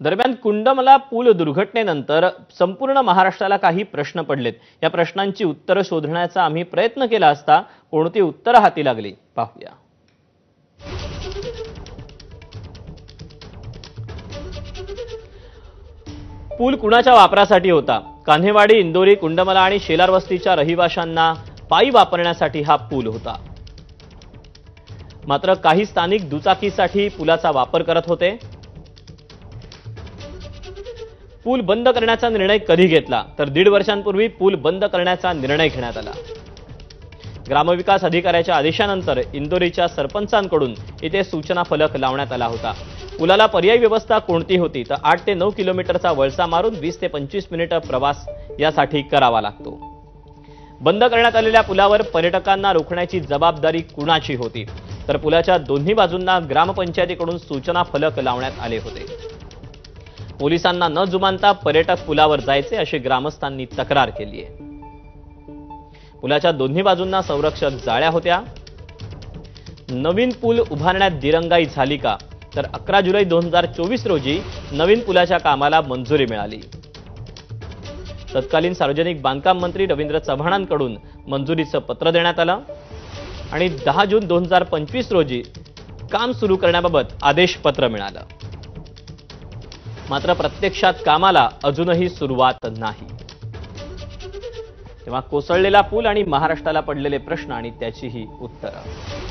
दरम्यान कुंडमला पूल दुर्घटनेनंतर संपूर्ण महाराष्ट्राला काही प्रश्न पडलेत। या प्रश्नांची उत्तरं शोधण्याचा आम्ही प्रयत्न केला असता कोणती उत्तरं हाती लागली पाहूया। पूल कुणाच्या वापरासाठी होता? कान्हेवाडी, इंदोरी, कुंडमला आणि शेलार वस्तीच्या रहिवाशांना पायी वापरण्यासाठी हा पूल होता। मात्र काही स्थानिक दुचाकीसाठी पुलाचा वापर करत होते। पूल बंद करण्याचा निर्णय कधी घेतला तर 1.5 वर्षांपूर्वी पूल बंद करण्याचा निर्णय घेण्यात आला। ग्रामविकास अधिकाऱ्याच्या आदेशानंतर इंदोरीच्या सरपंचांकडून इथे सूचना फलक लावण्यात आला होता। पुलाला पर्यायी व्यवस्था कोणती होती तर 8 ते 9 किलोमीटरचा वळसा मारून 20 ते 25 मिनिटं प्रवास यासाठी करावा लागतो। बंद करण्यात आलेल्या पुलावर पर्यटकांना रोखण्याची जबाबदारी कुणाची होती तर पुलाच्या दोन्ही बाजूंना ग्रामपंचायतीकडून सूचना फलक लावण्यात आले होते। पोलिसांना न जुमानता पर्यटक पुलावर जायचे अशी ग्रामस्थांनी तक्रार केली आहे। पुलाच्या दोन्ही बाजूंना संरक्षक जाळ्या होत्या। नवीन पूल उभारण्यात दिरंगाई झाली का तर 11 जुलै 2024 रोजी नवीन पुलाच्या कामाला मंजुरी मिळाली। तत्कालीन सार्वजनिक बांधकाम मंत्री रवींद्र चव्हाणांकडून मंजुरीचं पत्र देण्यात आलं आणि 10 जून 2025 रोजी काम सुरू करण्याबाबत आदेशपत्र मिळालं। मात्र प्रत्यक्षात कामाला अजूनही सुरुवात नाही। तेव्हा कोसळलेला पूल आणि महाराष्ट्राला पडलेले प्रश्न आणि त्याची ही उत्तरं।